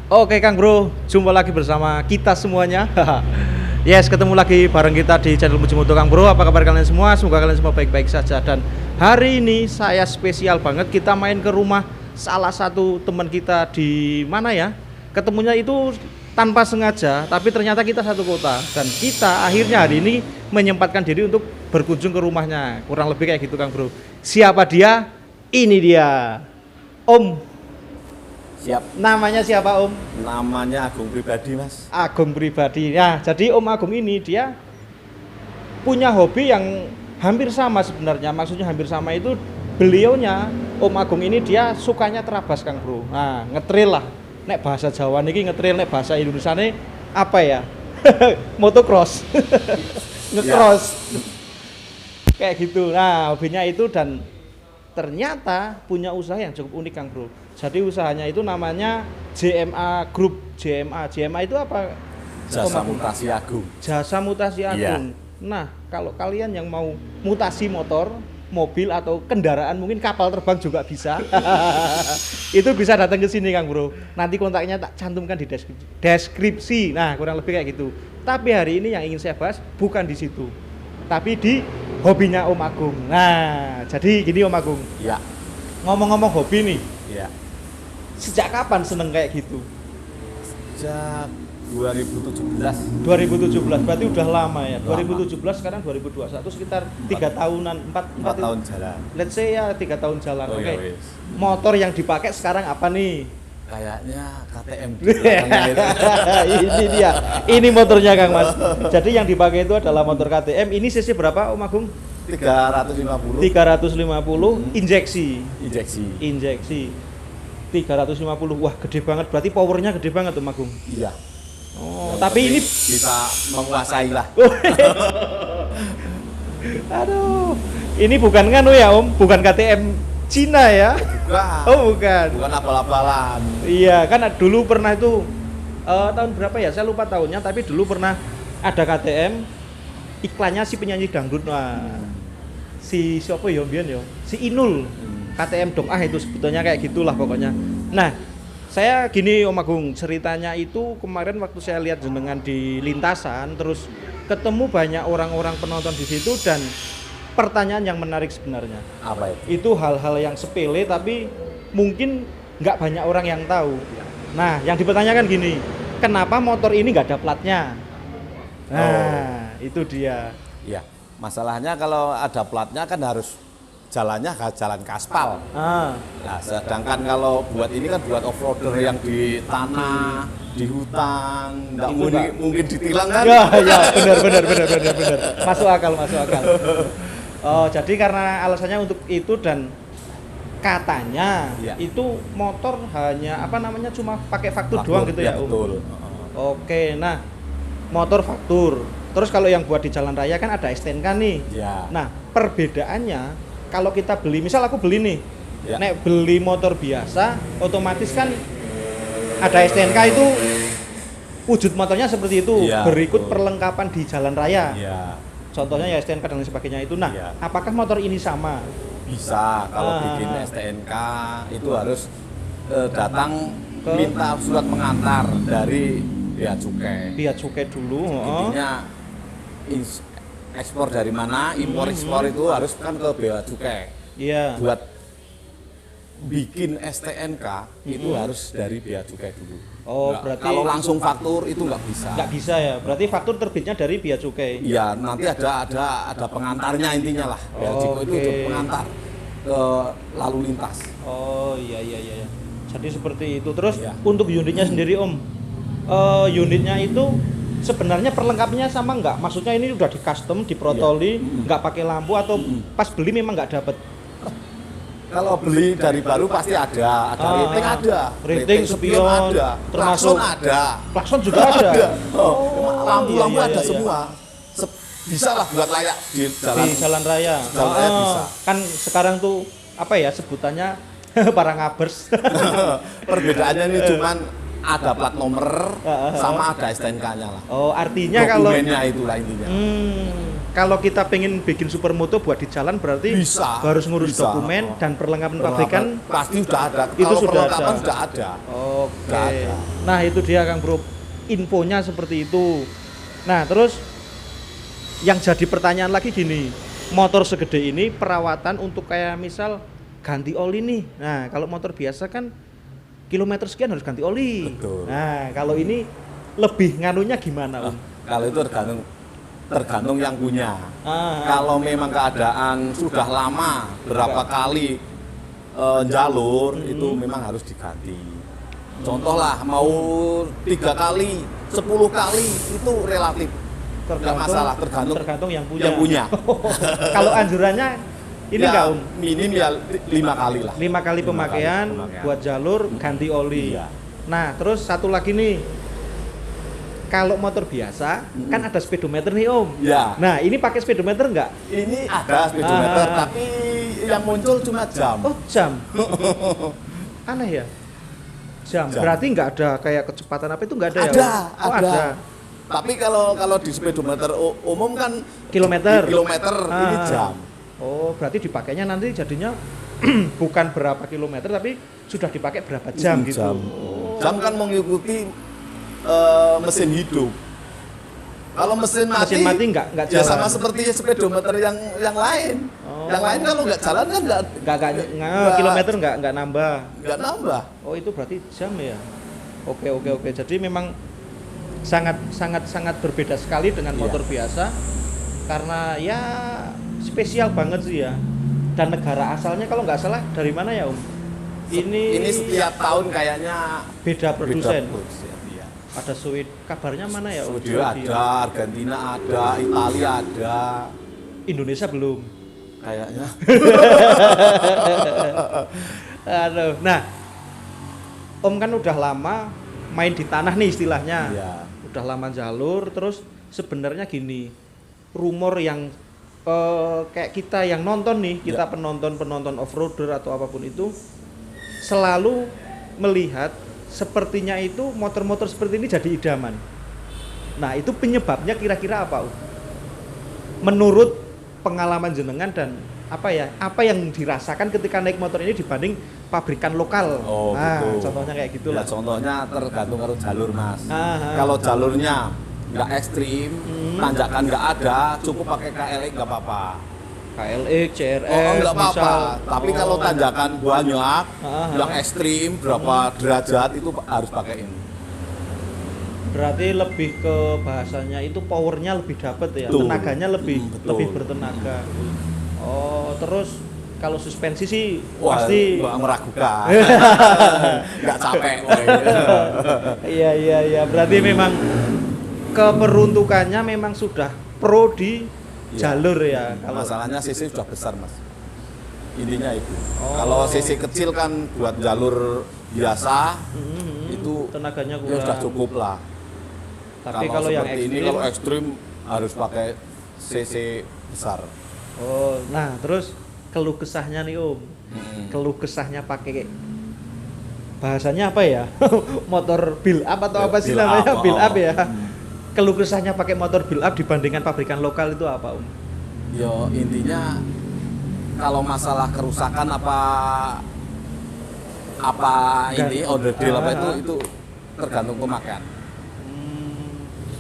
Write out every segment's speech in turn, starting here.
Oke Kang Bro, jumpa lagi bersama kita semuanya. Yes, ketemu lagi bareng kita di channel Mujimoto Kang Bro. Apa kabar kalian semua? Semoga kalian semua baik-baik saja. Dan hari ini saya spesial banget, kita main ke rumah salah satu teman kita di mana ya? Ketemunya itu tanpa sengaja, tapi ternyata kita satu kota. Dan kita akhirnya hari ini menyempatkan diri untuk berkunjung ke rumahnya. Kurang lebih kayak gitu Kang Bro. Siapa dia? Ini dia, Om. Siap. Namanya siapa Om? Namanya Agung Pribadi, Mas. Agung Pribadi. Nah, jadi Om Agung ini dia punya hobi yang hampir sama sebenarnya. Maksudnya hampir sama itu beliaunya Om Agung ini dia sukanya terabas Kang Bro. Nah, ngetrail lah. Nek bahasa Jawa niki ngetrail, nek bahasa Indonesiane apa ya? Motocross. Ngecross. Kayak gitu. Nah, hobinya itu dan ternyata punya usaha yang cukup unik Kang Bro. Jadi usahanya itu namanya JMA Group. JMA itu apa? Jasa Mutasi Agung. Jasa Mutasi Agung. Nah, kalau kalian yang mau mutasi motor, mobil atau kendaraan, mungkin kapal terbang juga bisa. Itu bisa datang ke sini Kang Bro. Nanti kontaknya tak cantumkan di deskripsi. Nah, kurang lebih kayak gitu. Tapi hari ini yang ingin saya bahas bukan di situ, tapi di hobinya Om Agung. Nah, jadi gini Om Agung. Ya. Ngomong-ngomong hobi nih, Ya. sejak kapan seneng kayak gitu? Sejak 2017. 2017, berarti udah lama ya. Lama. 2017 sekarang 2021 sekitar 3 tahunan, 4 tahun jalan. Let's say ya 3 tahun jalan. Oh, Oke. ya wis. Motor yang dipakai sekarang apa nih? Kayaknya KTM di belakangnya itu. Ini dia. Ini motornya Kang Mas. Jadi yang dipakai itu adalah motor KTM. Ini cc berapa Om Agung? 350 350 injeksi. injeksi. 350. Wah, gede banget. Berarti powernya gede banget Om Agung. Iya. Oh, Yang tapi ini penting bisa menguasai lah. aduh. Ini bukan nganu ya Om, bukan KTM Cina ya. Bukan. Oh, bukan. Bukan abal-abalan. Iya, kan dulu pernah itu tahun berapa ya? Saya lupa tahunnya, tapi dulu pernah ada KTM iklannya si penyanyi dangdut. Nah, si siapa ya mbiyen ya? Si Inul. KTM dong itu sebetulnya kayak gitulah pokoknya. Nah, saya gini Om Agung, ceritanya itu kemarin waktu saya lihat jenengan di lintasan terus ketemu banyak orang-orang penonton di situ dan pertanyaan yang menarik sebenarnya. Apa itu? Itu hal-hal yang sepele tapi mungkin nggak banyak orang yang tahu. Nah, yang dipertanyakan gini, kenapa motor ini nggak ada platnya? Nah, itu dia. Iya. Masalahnya kalau ada platnya kan harus jalannya jalan kaspal. Ah, Nah, sedangkan kalau buat ini kan buat off-roader yang di tanah, di hutan, nggak Itu, Pak. mungkin ditilang kan? ya, benar. Masuk akal. Oh, jadi karena alasannya untuk itu dan katanya Iya. itu motor hanya apa namanya cuma pakai faktur doang gitu ya, Om. Betul. Oke, nah motor faktur. Terus kalau yang buat di jalan raya kan ada STNK nih. Ya. Nah, perbedaannya kalau kita beli, misal aku beli nih, Ya. nek beli motor biasa, otomatis kan ada STNK itu wujud motornya seperti itu, Ya, berikut betul. perlengkapan di jalan raya. Ya, Contohnya ya STNK dan lain sebagainya itu. Nah, Ya. apakah motor ini sama? bisa kalau bikin STNK itu harus datang minta surat pengantar dari bea cukai. Bea cukai dulu. Intinya ekspor dari mana, impor ekspor itu harus kan ke bea cukai. Iya. Buat bikin STNK itu harus dari bea cukai dulu. Oh, Nggak, berarti kalau langsung faktur itu nggak bisa. nggak bisa ya. Berarti faktur terbitnya dari bea cukai. Iya, nanti ada pengantarnya intinya lah. Bea cukai itu Oke. ada pengantar ke lalu lintas. Oh, iya. Jadi seperti itu. Terus Iya. untuk unitnya sendiri Om, unitnya itu sebenarnya perlengkapannya sama nggak? Maksudnya ini udah di custom, diprotoli, nggak pakai lampu atau pas beli memang nggak dapet? Kalau beli dari baru pasti ada rating ada, Rating, spion, ada, termasuk- klakson ada, Klakson juga ada. lampu-lampu iya, ada iya. semua. Bisa lah buat layak di jalan. Di jalan raya. Jalan raya bisa. Kan sekarang tuh apa ya sebutannya para ngabers. Perbedaannya ini cuman ada plat nomor sama ada STNK-nya lah. Oh, artinya kalau dokumennya itulah intinya. Kalau kita pengen bikin supermoto buat di jalan berarti Bisa, harus ngurus bisa. dokumen dan perlengkapan pabrikan Pasti sudah ada. itu Kalau sudah perlengkapan ada. sudah ada. Oke. Sudah ada. Nah, itu dia Kang Bro. Infonya seperti itu. Nah, terus yang jadi pertanyaan lagi gini. Motor segede ini perawatan untuk kayak misal ganti oli nih. Nah, kalau motor biasa kan kilometer sekian harus ganti oli. Betul. Nah, kalau ini lebih nganunya gimana, Om? Kalau itu tergantung yang punya. Ah. Kalau memang keadaan sudah lama berapa kali jalur itu memang harus diganti. Contoh lah mau 3 kali, 10 kali itu relatif nggak masalah, tergantung yang punya. Yang punya. Kalau anjurannya ini Ya, enggak, Om? minim ya 5 kali lah. 5 kali pemakaian buat jalur ganti oli. Iya. Nah, terus satu lagi nih. Kalau motor biasa kan ada speedometer nih, Om. Ya. Nah, ini pakai speedometer enggak? Ini ada speedometer tapi yang muncul cuma jam. Oh, jam. Aneh ya. Jam. Berarti enggak ada kayak kecepatan apa itu enggak ada, ya? Ada, Om? Oh, ada. Tapi kalau di speedometer umum kan Kilometer. ini jam. Oh, berarti dipakainya nanti jadinya bukan berapa kilometer tapi sudah dipakai berapa jam gitu. Jam kan mengikuti mesin hidup. Kalau mesin mati enggak jalan. Ya sama seperti speedometer yang lain. Yang lain kalau nggak jalan kan enggak kilometer enggak nambah. Nggak nambah. Oh, itu berarti jam ya. Oke. Jadi memang sangat berbeda sekali dengan motor biasa karena ya spesial banget sih ya. Dan negara asalnya kalau nggak salah dari mana ya, Om? Ini setiap tahun kayaknya beda produsen. Iya. Ada Swedia, kabarnya mana ya, Om? Swedia ada, Argentina ada, Italia ada. Indonesia belum. Kayaknya. Aduh. Nah, Om kan udah lama main di tanah nih istilahnya. Iya. Udah lama jalur, terus sebenarnya gini, rumor yang kayak kita yang nonton nih, kita penonton off-roader atau apapun itu selalu melihat sepertinya itu motor-motor seperti ini jadi idaman. Nah, itu penyebabnya kira-kira apa, Om? Menurut pengalaman jenengan dan apa yang dirasakan ketika naik motor ini dibanding pabrikan lokal. Nah, gitu. contohnya kayak gitulah. Ya, contohnya tergantung kalau jalur, Mas. Kalau jalurnya nggak ekstrim, tanjakan nggak ada, cukup pakai KLX nggak apa-apa. KLX, CRF, nggak apa-apa. misal. Tapi kalau tanjakan banyak, yang ekstrim berapa derajat itu harus pakai ini. Berarti lebih ke bahasanya itu powernya lebih dapat ya, Betul. tenaganya lebih Betul. bertenaga. Oh, terus kalau suspensi sih Wah, pasti meragukan. Nggak capek. Iya. Berarti memang keperuntukannya memang sudah pro di jalur ya. Kalau masalahnya CC sudah besar, Mas. Intinya itu. Kalau CC kecil kan buat jalur biasa itu tenaganya ya kurang. sudah cukup lah. Tapi kalau yang seperti ini kalau ekstrim harus pakai CC besar. Oh, nah terus keluh kesahnya nih, Om. Keluh kesahnya pakai bahasanya apa ya? Motor build up atau apa sih namanya? Build up ya. Keluh kesahnya pakai motor build up dibandingkan pabrikan lokal itu apa, Om? Yo, intinya kalau masalah kerusakan ini order deal apa itu tergantung pemakaian.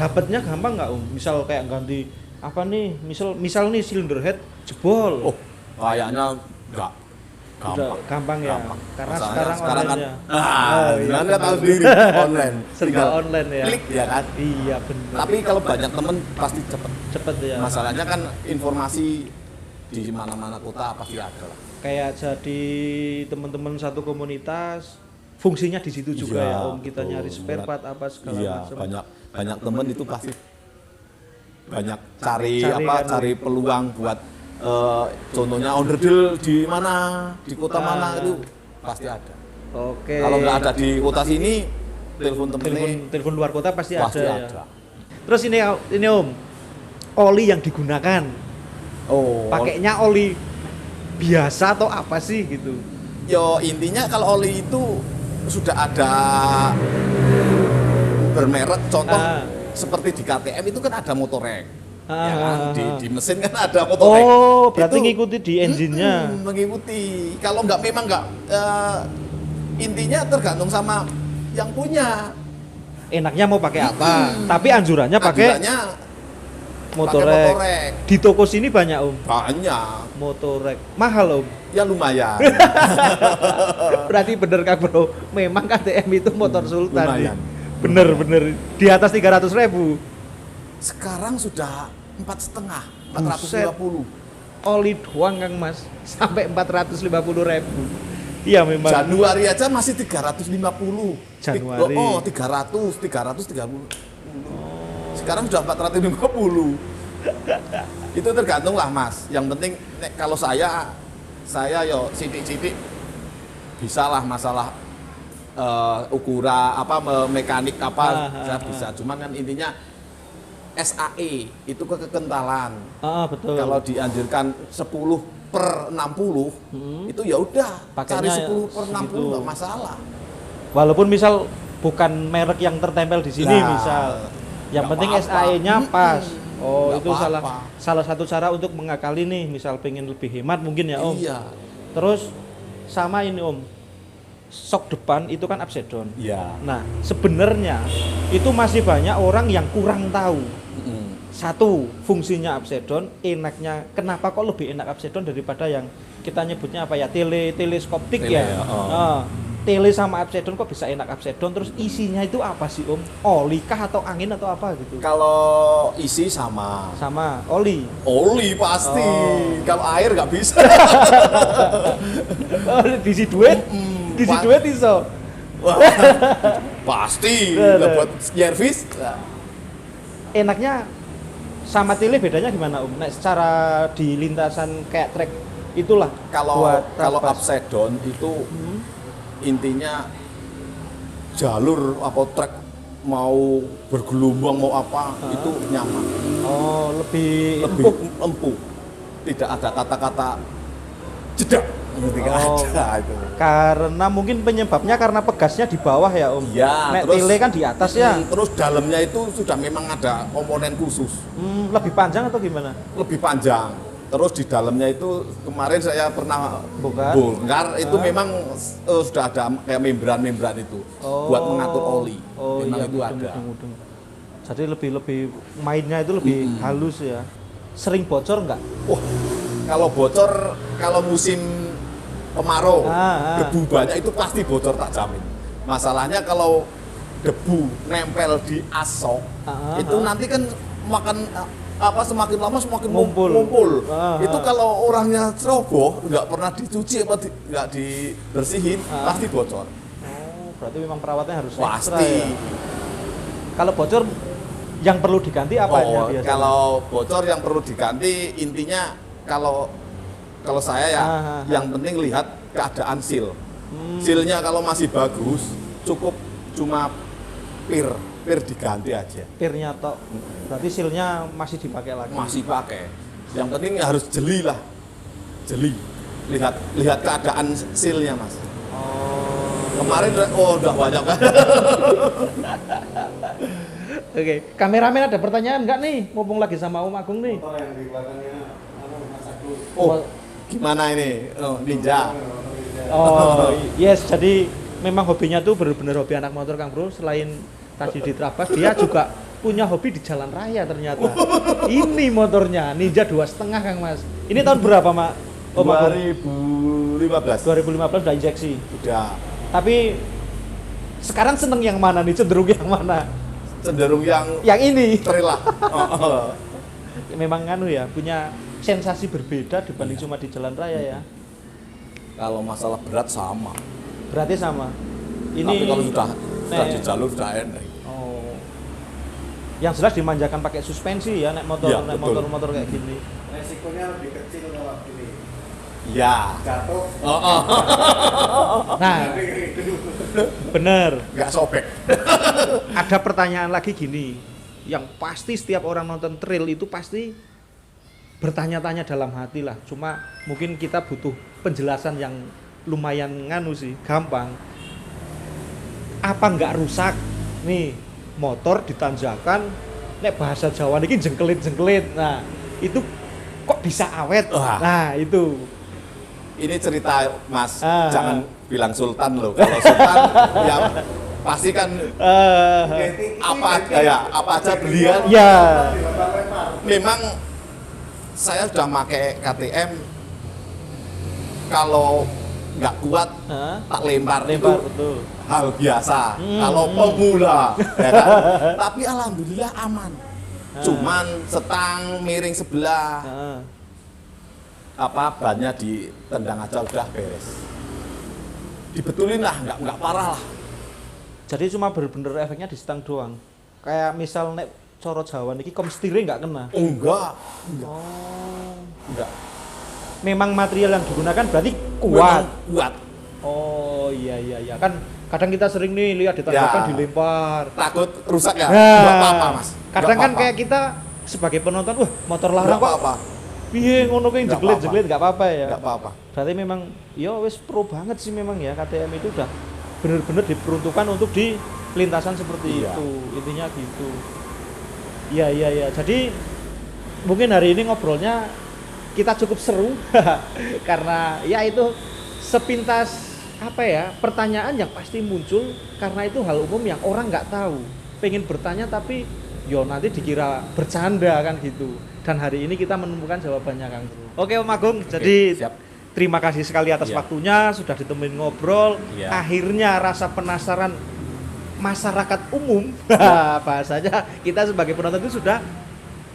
Dapatnya gampang nggak, Om? Misal kayak ganti apa nih? Misal nih cylinder head jebol. Oh, kayaknya enggak gampang ya. Gampang. Karena Masalahnya sekarang online ya. Iya, kan tahu sendiri online. Serba online ya. Klik ya kan. Iya benar. Tapi kalau banyak temen pasti cepet ya. Masalahnya kan informasi di mana-mana kota pasti ada lah. Kayak jadi teman-teman satu komunitas fungsinya di situ juga ya, Om. Kita betul. nyari spare part apa segala macam. banyak temen itu pasti banyak cari peluang buat contohnya order deal di mana, di kota mana itu pasti ada. Oke. Kalau nggak ada di kota sini, telepon luar kota pasti ada. Ya. Terus ini Om, oli yang digunakan. Oh. Pakainya oli biasa atau apa sih gitu? Yo, intinya kalau oli itu sudah ada bermerek, contoh Ah. seperti di KTM itu kan ada motorek. Ah, Ya kan? ah, Di, ah. di mesin kan ada motorek. Oh, berarti Itu- ngikuti di engine-nya. Mengikuti. Kalau nggak memang nggak intinya tergantung sama yang punya. Enaknya mau pakai apa? Tapi anjurannya pakai Anjurannya motorek. motorek. Di toko sini banyak Om, Banyak. motorek. Mahal Om. Ya lumayan. Berarti bener Kak Bro, memang KTM itu motor sultan. Lumayan. Bener. Di atas 300.000. Sekarang sudah 4,5, Buset. 450. Oli doang Kang Mas, sampai 450.000. Iya memang. Januari aja masih 350. Januari. Oh, 330. Sekarang sudah 450. Itu tergantung lah Mas. Yang penting kalau saya yo sidik-sidik bisa lah masalah ukuran apa mekanik apa saya bisa. Cuman kan intinya SAE itu kekentalan. Betul. Kalau dianjurkan 10/60 itu ya udah cari Pakainya 10/60 segitu. nggak masalah. Walaupun misal bukan merek yang tertempel di sini Nah, misal. Yang nggak penting apa-apa. SAE-nya pas. Oh, Nggak itu apa-apa. salah satu cara untuk mengakali nih, misal pengen lebih hemat mungkin ya Om. Iya. Terus sama ini Om. Sok depan itu kan upside down. Iya. Nah, sebenarnya itu masih banyak orang yang kurang tahu. Satu, fungsinya upside down, enaknya kenapa kok lebih enak upside down daripada yang kita nyebutnya apa ya, teleskoptik Tele, ya. oh. Tele sama upside down kok bisa enak upside down, terus isinya itu apa sih Om? Oli kah atau angin atau apa gitu? Kalau isi sama Sama oli. oli pasti. Oh. Kalau air nggak bisa. Diisi duit, diisi Pak. duit iso. Wah, pasti. Nah, Lah, nah. buat servis. Nah, Enaknya sama tele bedanya gimana Om? Nek secara di lintasan kayak trek itulah Kalau buat kalau trabas. upside down itu intinya jalur apa trek mau bergelombang mau apa itu nyaman. Oh, lebih Lebih empuk. empuk. Tidak ada kata-kata jedak. Tidak Oh. ada itu. Karena mungkin penyebabnya karena pegasnya di bawah ya Om. Ya, Nek tele kan di atas ya. Terus dalamnya itu sudah memang ada komponen khusus, Lebih panjang atau gimana? lebih panjang. Terus di dalamnya itu kemarin saya pernah bongkar itu memang sudah ada kayak membran-membran itu buat mengatur oli. Oh memang iya, itu ada. mudeng. Jadi lebih mainnya itu lebih halus ya. Sering bocor nggak? Wah, kalau bocor kalau musim kemarau, debu banyak itu pasti bocor tak jamin. Masalahnya kalau debu nempel di asok, itu nanti kan makan apa semakin lama semakin ngumpul. Itu kalau orangnya ceroboh, nggak pernah dicuci apa nggak dibersihin, pasti bocor. Oh, berarti memang perawatnya harus ekstra Pasti. ya. Kalau bocor yang perlu diganti apanya Oh, biasanya? kalau bocor yang perlu diganti intinya kalau saya ya yang penting lihat keadaan seal. Sealnya kalau masih bagus cukup cuma pir diganti aja. Pirnya tok. Berarti silnya masih dipakai lagi. Masih pakai. Yang penting harus jeli lah. Jeli. Lihat keadaan sealnya Mas. Oh. Kemarin udah banyak kan. Oke, kameramen ada pertanyaan nggak nih? Mumpung lagi sama Om Agung nih. Oh, gimana ini? Oh, Ninja. Oh, yes. Jadi memang hobinya tuh benar-benar hobi anak motor Kang Bro. Selain tadi di Trabas, dia juga punya hobi di jalan raya ternyata. Ini motornya Ninja 2,5 Kang Mas. Ini tahun berapa Mak? Om Agung? 2015. 2015 udah injeksi. Udah. Tapi sekarang seneng yang mana nih? Cenderung yang mana? Cenderung yang ini. trail lah. Memang nganu ya, punya sensasi berbeda dibanding cuma di jalan raya ya. Kalau masalah berat sama. Berarti sama. Ini Tapi kalau sudah di nek- jalur sudah enak. Oh. Yang jelas dimanjakan pakai suspensi ya, naik motor, Iya, naik betul. motor kayak gini. Resikonya lebih kecil kalau gini. Ya. Jatuh. Nah, bener. Nggak sobek. Ada pertanyaan lagi gini, yang pasti setiap orang nonton trail itu pasti bertanya-tanya dalam hati lah. Cuma mungkin kita butuh penjelasan yang lumayan nganu sih, gampang. Apa nggak rusak? Nih, motor ditanjakan nek bahasa Jawa niki jengkelit-jengkelit. Nah, itu kok bisa awet? Wah. Nah, itu. Ini cerita Mas, jangan bilang Sultan loh. Kalau Sultan ya pasti kan apa aja belian. Ya. Memang saya sudah pakai KTM, kalau nggak kuat tak lempar, Lempar, itu betul. hal biasa. Kalau pemula, ya kan? Tapi alhamdulillah aman. Cuman setang miring sebelah, bannya ditendang aja udah beres. Dibetulin lah, nggak parah lah. Jadi cuma bener-bener efeknya di stang doang. Kayak misal nek coro Jawa niki kom setirnya nggak kena. Enggak. Oh. Enggak. Memang material yang digunakan berarti kuat. Memang kuat. Oh iya. Kan kadang kita sering nih lihat ditanjakan Ya. dilempar. Takut rusak ya? Nah, Enggak apa-apa, Mas. Kadang Nggak kan apa-apa. kayak kita sebagai penonton, wah motor larang Nggak kok. apa-apa. Piye ngono kuwi Nggak jeglit-jeglit nggak apa-apa ya. Enggak apa-apa. Berarti memang ya wis pro banget sih memang ya KTM itu udah bener-bener diperuntukkan untuk di lintasan seperti Iya. itu. Intinya gitu. Iya. Jadi mungkin hari ini ngobrolnya kita cukup seru karena ya itu sepintas pertanyaan yang pasti muncul karena itu hal umum yang orang nggak tahu. Pengen bertanya tapi yo nanti dikira bercanda kan gitu. Dan hari ini kita menemukan jawabannya Kang Bro. Oke Om Agung, jadi siap. terima kasih sekali atas Iya. waktunya sudah ditemenin ngobrol. Iya. Akhirnya rasa penasaran masyarakat umum bahasanya kita sebagai penonton itu sudah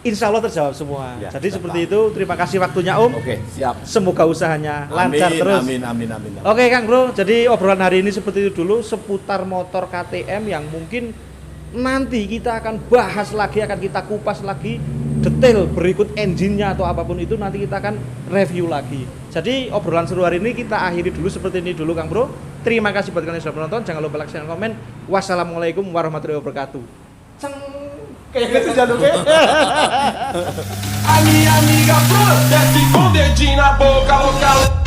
insya Allah terjawab semua. Ya, Jadi sudah seperti paham. itu. Terima kasih waktunya Om. Oke, siap. Semoga usahanya lancar Amin, terus. Amin. Oke Kang Bro, jadi obrolan hari ini seperti itu dulu seputar motor KTM yang mungkin nanti kita akan bahas lagi, akan kita kupas lagi detail berikut engine-nya atau apapun itu nanti kita akan review lagi. Jadi obrolan seru hari ini kita akhiri dulu seperti ini dulu Kang Bro. Terima kasih buat kalian yang sudah menonton. Jangan lupa like, share, dan komen. Wassalamualaikum warahmatullahi wabarakatuh. Ceng, kayak gitu jadulnya. A minha amiga flor desce com o dedinho na boca, boca.